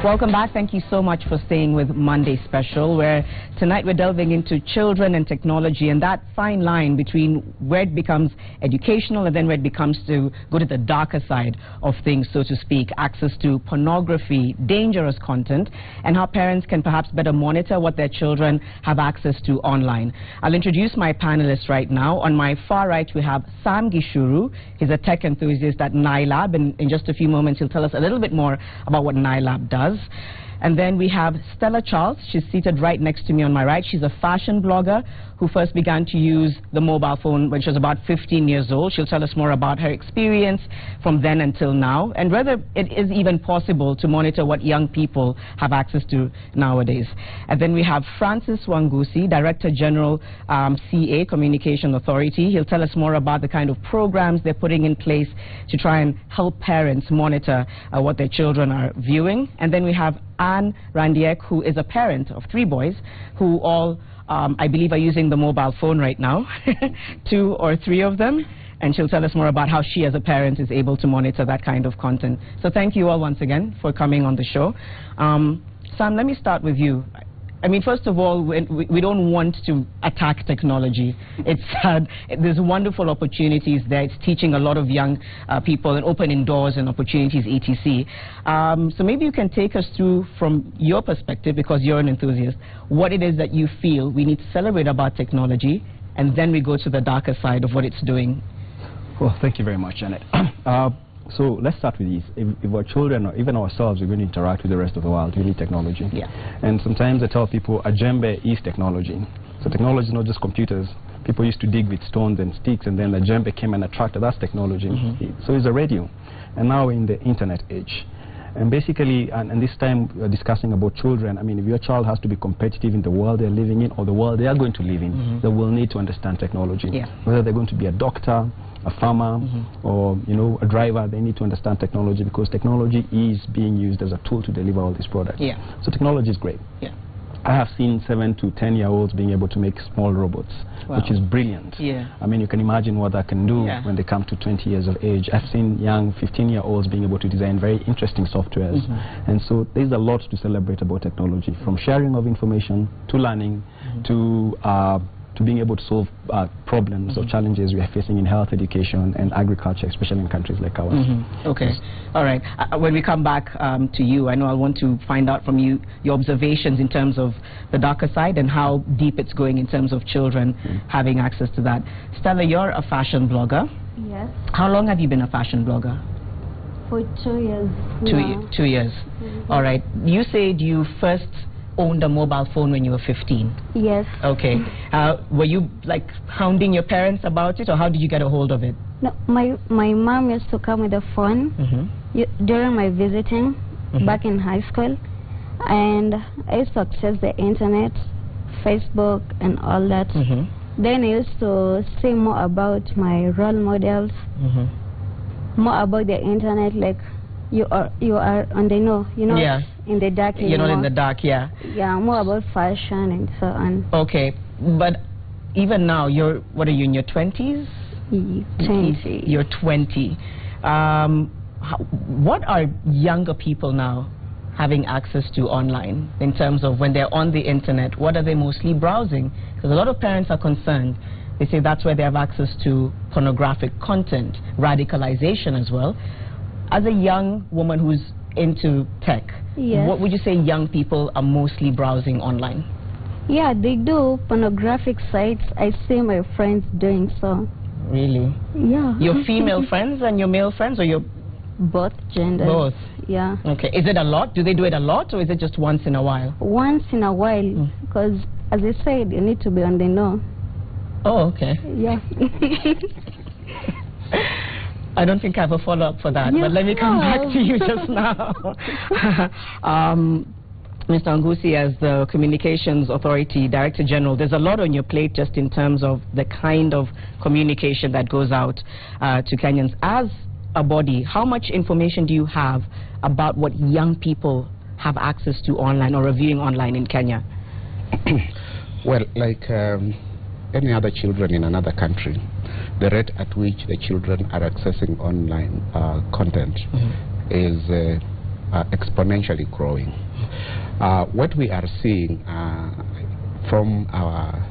Welcome back. Thank you so much for staying with Monday Special, where tonight we're delving into children and technology and that fine line between where it becomes educational and then where it becomes to go to the darker side of things, so to speak, access to pornography, dangerous content, and how parents can perhaps better monitor what their children have access to online. I'll introduce my panelists right now. On my far right, we have Sam Gishuru. He's a tech enthusiast at NILAB, and in just a few moments he'll tell us a little bit more about what NILAB does. And then we have Stella Charles. She's seated right next to me on my right. She's a fashion blogger who first began to use the mobile phone when she was about 15 years old. She'll tell us more about her experience from then until now and whether it is even possible to monitor what young people have access to nowadays. And then we have Francis Wangusi, Director General, CA, Communication Authority. He'll tell us more about the kind of programs they're putting in place to try and help parents monitor what their children are viewing. And then we have Anne Randiek, who is a parent of 3 boys who all, I believe, are using the mobile phone right now, 2 or 3 of them, and she'll tell us more about how she as a parent is able to monitor that kind of content. So thank you all once again for coming on the show. Sam, let me start with you. I mean, first of all, we don't want to attack technology. It's there's wonderful opportunities there. It's teaching a lot of young people and opening doors and opportunities, etc. So maybe you can take us through, from your perspective, because you're an enthusiast, what it is that you feel we need to celebrate about technology, and then we go to the darker side of what it's doing. Well, thank you very much, Janet. So let's start with this. If our children or even ourselves are going to interact with the rest of the world, we need technology. Yeah. And sometimes I tell people a djembe is technology. So technology is not just computers. People used to dig with stones and sticks, and then the djembe came and a tractor. That's technology. So it's a radio. And now we're in the internet age. And basically, and this time we're discussing about children. I mean, if your child has to be competitive in the world they're living in or the world they are going to live in, they will need to understand technology. Yeah. Whether they're going to be a doctor, a farmer, or, you know, a driver, they need to understand technology, because technology is being used as a tool to deliver all these products. Yeah. So technology is great. Yeah. I have seen 7 to 10-year-olds being able to make small robots, which is brilliant. Yeah. I mean, you can imagine what that can do Yeah. when they come to 20 years of age. I've seen young 15-year-olds being able to design very interesting softwares. And so there's a lot to celebrate about technology, from sharing of information to learning to being able to solve problems or challenges we are facing in health, education, and agriculture, especially in countries like ours. Okay. Yes. All right. When we come back to you, I know I want to find out from you your observations in terms of the darker side and how deep it's going in terms of children having access to that. Stella, you're a fashion blogger. Yes. How long have you been a fashion blogger? For 2 years. 2 years. All right. You said you first owned a mobile phone when you were 15. Yes. Okay. Were you like hounding your parents about it, or how did you get a hold of it? No, my mom used to come with a phone during my visiting back in high school, and I used to access the internet, Facebook, and all that. Then I used to see more about my role models, more about the internet, like you are on the know, you know, in the dark anymore. You're not in the dark, yeah. Yeah, more about fashion and so on. Okay, but even now, what are you, in your 20s? 20. You're 20. What are younger people now having access to online in terms of when they're on the internet? What are they mostly browsing? Because a lot of parents are concerned. They say that's where they have access to pornographic content, radicalization as well. As a young woman who's into tech, what would you say young people are mostly browsing online? Yeah, they do pornographic sites. I see my friends doing so. Really? Yeah. Your female friends and your male friends, or your... Both genders. Both? Yeah. Okay. Is it a lot? Do they do it a lot, or is it just once in a while? Once in a while, because as I said, you need to be on the know. Oh, okay. Yeah. I don't think I have a follow-up for that, but let me come back to you just now. Mr. Wangusi, as the Communications Authority Director General, there's a lot on your plate just in terms of the kind of communication that goes out to Kenyans. As a body, how much information do you have about what young people have access to online or reviewing online in Kenya? Well, like any other children in another country, the rate at which the children are accessing online content is exponentially growing. What we are seeing from our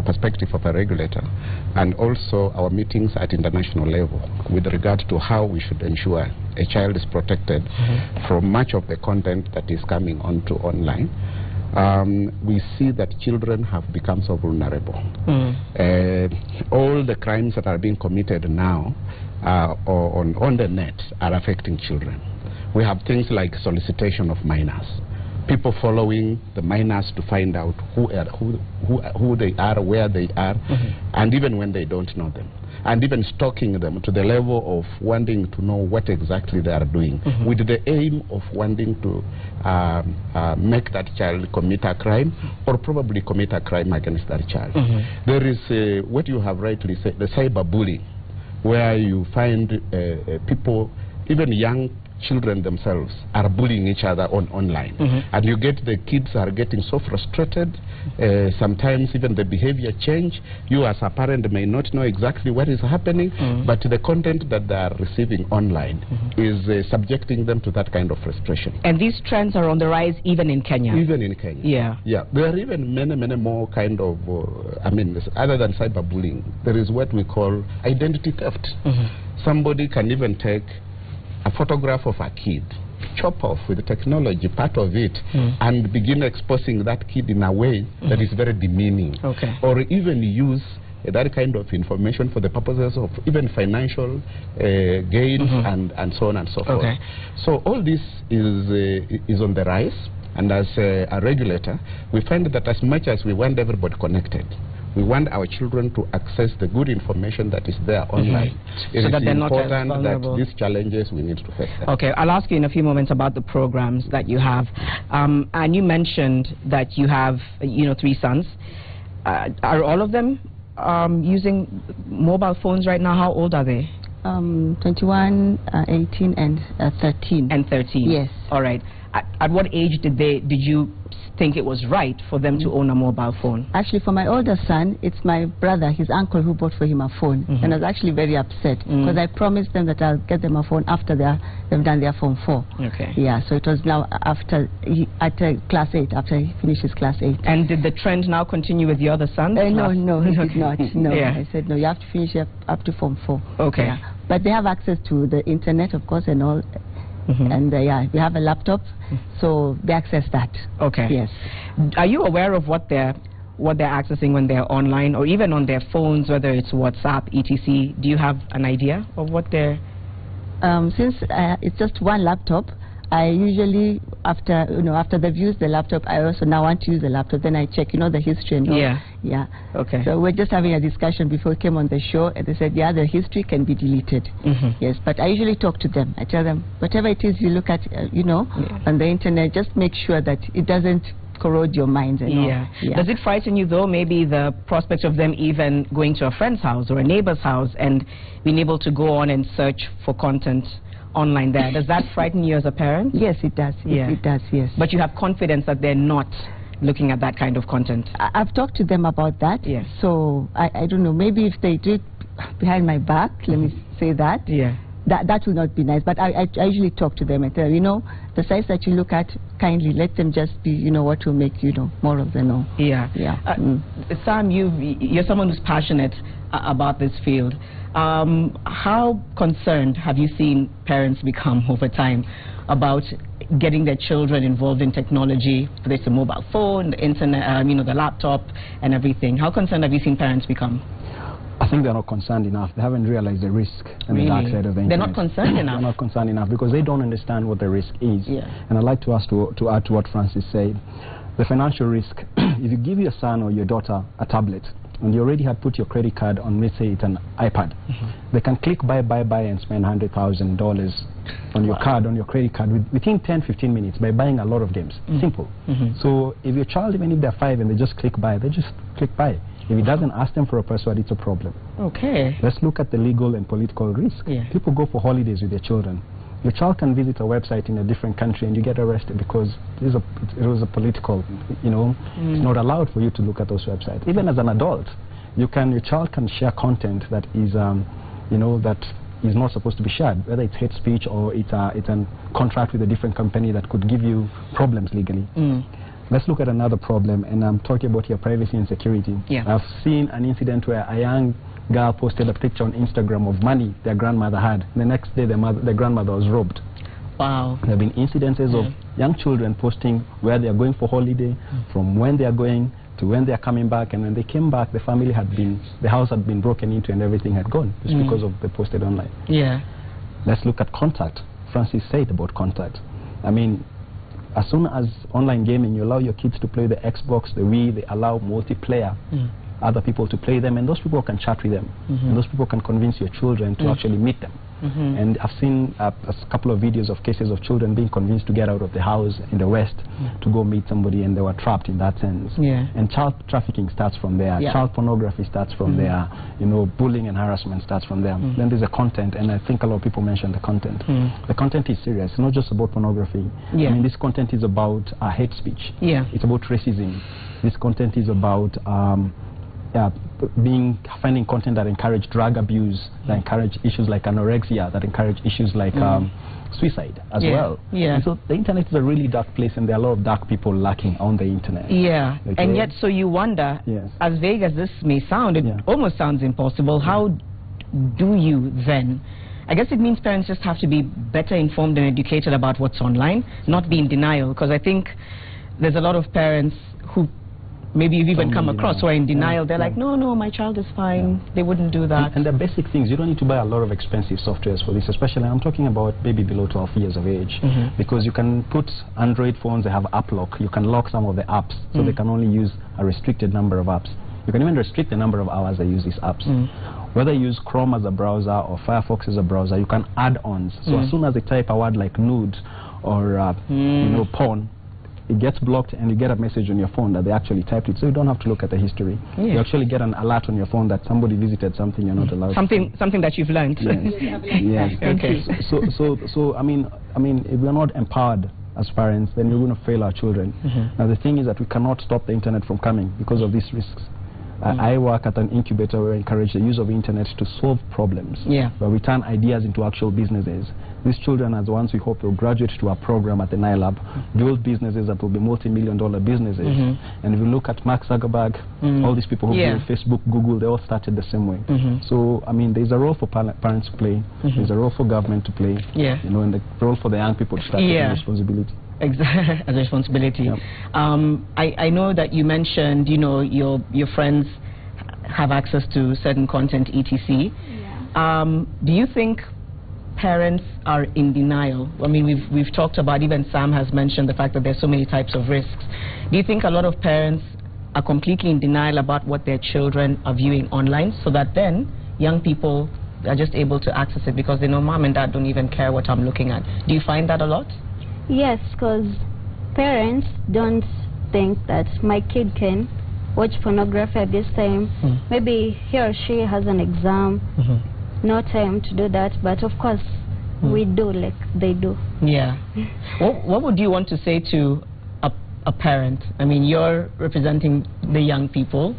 perspective of a regulator, and also our meetings at international level with regard to how we should ensure a child is protected from much of the content that is coming onto online, we see that children have become so vulnerable. All the crimes that are being committed now on the net are affecting children. We have things like solicitation of minors, people following the minors to find out who they are, where they are, and even when they don't know them, and even stalking them to the level of wanting to know what exactly they are doing, with the aim of wanting to make that child commit a crime, or probably commit a crime against that child. There is what you have rightly said, the cyberbullying, where you find people, even young children themselves, are bullying each other online, and you get the kids are getting so frustrated. Sometimes even the behavior change. You as a parent may not know exactly what is happening, but the content that they are receiving online is subjecting them to that kind of frustration. And these trends are on the rise even in Kenya. Even in Kenya. Yeah. There are even many more kind of I mean, other than cyberbullying, there is what we call identity theft. Somebody can even take a photograph of a kid, chop off with the technology part of it, and begin exposing that kid in a way that is very demeaning, or even use that kind of information for the purposes of even financial gains and so on and so forth. So all this is on the rise, and as a regulator, we find that as much as we want everybody connected, we want our children to access the good information that is there online. It is important that these challenges we need to face them. Okay, I'll ask you in a few moments about the programs that you have. And you mentioned that you have, 3 sons. Are all of them using mobile phones right now? How old are they? 21, 18, and 13. And 13. Yes. All right. At what age did you think it was right for them to own a mobile phone? Actually, for my older son, it's my brother, his uncle, who bought for him a phone. And I was actually very upset because I promised them that I'll get them a phone after they've done their Form 4. Okay. Yeah, so it was now after Class 8, after he finishes Class 8. And did the trend now continue with the other sons? No, he did not. No, yeah. I said, no, you have to finish up to Form 4. Okay. Yeah. But they have access to the internet, of course, and all. And yeah, we have a laptop, so they access that. Okay. Yes. Are you aware of what they're accessing when they're online, or even on their phones, whether it's WhatsApp, etc.? Do you have an idea of what they're? Since it's just one laptop, I usually, after they've used the laptop, I also now want to use the laptop. Then I check, the history and all. Yeah. Okay. So we're just having a discussion before we came on the show, and they said, yeah, the history can be deleted. Yes, but I usually talk to them. I tell them, whatever it is you look at, on the internet, just make sure that it doesn't corrode your mind and all. Yeah. Does it frighten you, though, maybe the prospect of them even going to a friend's house or a neighbor's house and being able to go on and search for content online there? Does that frighten you as a parent? Yes, it does. It does, yes. But you have confidence that they're not looking at that kind of content? I've talked to them about that. Yes. So I don't know, maybe if they do it behind my back, let me say that. Yeah. That will not be nice. But I usually talk to them and tell them, the sites that you look at, kindly let them just be, what will make morals and all. Yeah. Sam, you're someone who's passionate about this field. How concerned have you seen parents become over time about getting their children involved in technology, whether it's a mobile phone, the internet, the laptop and everything? How concerned have you seen parents become? I think they're not concerned enough. They haven't realized the risk and the dark side of the internet. They're not concerned enough? They're not concerned enough because they don't understand what the risk is. Yeah. And I'd like to add to what Francis said. The financial risk, if you give your son or your daughter a tablet, and you already have put your credit card on, let's say it's an iPad, they can click buy and spend $100,000 on your card, on your credit card, within 10-15 minutes by buying a lot of games. Simple. So if your child, even if they're 5 and they just click buy, they just click buy. If it doesn't ask them for a password, it's a problem. Okay. Let's look at the legal and political risk. Yeah. People go for holidays with their children. Your child can visit a website in a different country and you get arrested because it was a political, it's not allowed for you to look at those websites. Even as an adult, your child can share content that is, that is not supposed to be shared, whether it's hate speech or it's a contract with a different company that could give you problems legally. Let's look at another problem, and I'm talking about your privacy and security. I've seen an incident where a young girl posted a picture on Instagram of money their grandmother had. The next day, the grandmother was robbed. Wow. There have been incidences of young children posting where they are going for holiday, from when they are going to when they are coming back, and when they came back, the house had been broken into and everything had gone just because of they posted online. Let's look at contact. Francis said about contact. I mean, as soon as online gaming, you allow your kids to play the Xbox, the Wii, they allow multiplayer, other people to play them, and those people can chat with them, and those people can convince your children to actually meet them. And I've seen a couple of videos of cases of children being convinced to get out of the house in the West to go meet somebody, and they were trapped in that sense. And child trafficking starts from there. Child pornography starts from there. You know, bullying and harassment starts from there. Then there's the content, and I think a lot of people mention the content. The content is serious. It's not just about pornography. I mean, this content is about hate speech. It's about racism. This content is about finding content that encourage drug abuse, that encourage issues like anorexia, that encourage issues like suicide as well. And so the internet is a really dark place, and there are a lot of dark people lurking on the internet. And yet, so you wonder, as vague as this may sound, it almost sounds impossible. How do you then? I guess it means parents just have to be better informed and educated about what's online, not be in denial, because I think there's a lot of parents who maybe you've even come across who are in denial. They're like, no, my child is fine. They wouldn't do that. And the basic things, you don't need to buy a lot of expensive softwares for this, especially I'm talking about maybe below 12 years of age, because you can put Android phones, they have app lock. You can lock some of the apps, so they can only use a restricted number of apps. You can even restrict the number of hours they use these apps. Whether you use Chrome as a browser or Firefox as a browser, you can add ons. So as soon as they type a word like nude or you know, porn, it gets blocked, and you get a message on your phone that they actually typed it, so you don't have to look at the history. You actually get an alert on your phone that somebody visited something you're not allowed. Something that you've learned. So I mean, if we're not empowered as parents, then we're going to fail our children. Now the thing is that we cannot stop the internet from coming because of these risks. I work at an incubator where we encourage the use of internet to solve problems, where we turn ideas into actual businesses. These children, as once we hope, will graduate to our program at the NILAB, build businesses that will be multi-million-dollar businesses. And if you look at Mark Zuckerberg, all these people who built Facebook, Google, they all started the same way. So, I mean, there's a role for parents to play, there's a role for government to play, you know, and the role for the young people to start taking responsibility. As a responsibility. I know that you mentioned, you know, your friends have access to certain content, etc. Do you think parents are in denial? I mean, we've talked about, even Sam has mentioned the fact that there's so many types of risks. Do you think a lot of parents are completely in denial about what their children are viewing online, so that then young people are just able to access it because they know mom and dad don't even care what I'm looking at? Do you find that a lot? Yes, because parents don't think that my kid can watch pornography at this time. Maybe he or she has an exam, no time to do that, but of course we do like they do. What would you want to say to a parent? I mean, you're representing the young people.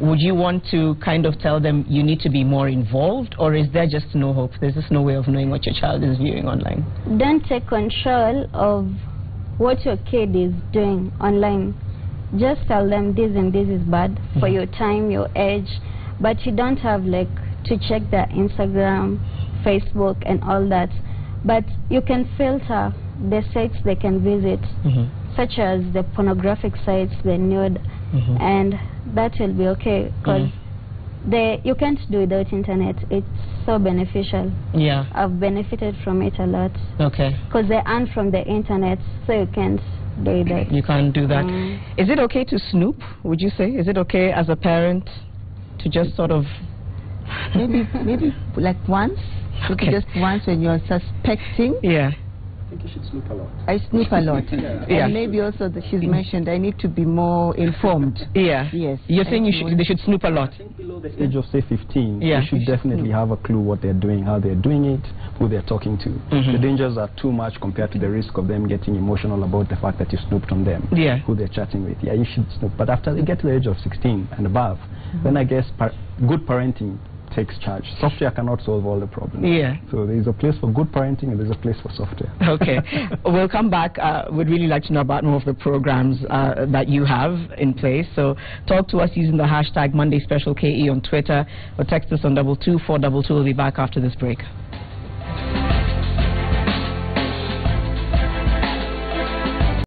Would you want to kind of tell them you need to be more involved, or is there just no hope? There's just no way of knowing what your child is viewing online? Don't take control of what your kid is doing online. Just tell them this and this is bad for your time, your age, but you don't have like to check their Instagram, Facebook and all that. But you can filter the sites they can visit, such as the pornographic sites, the nude, and that will be okay, because you can't do without internet. It's so beneficial. I've benefited from it a lot. Because they earn from the internet, so you can't do that. You can't do that. Is it okay to snoop, would you say? Is it okay as a parent to just sort of... maybe like once? Just once when you're suspecting? I think you should snoop a lot. I snoop a lot. And maybe also that she's mentioned I need to be more informed. Yes. You're saying they should snoop a lot? I think below the age of say 15, they should definitely have a clue what they're doing, how they're doing it, who they're talking to. The dangers are too much compared to the risk of them getting emotional about the fact that you snooped on them, who they're chatting with. You should snoop. But after they get to the age of 16 and above, then I guess good parenting takes charge. Software cannot solve all the problems. Yeah. So there's a place for good parenting and there's a place for software. Okay. We'll come back. We'd really like to know about more of the programs that you have in place. So talk to us using the hashtag Monday Special KE on Twitter or text us on 22422. We'll be back after this break.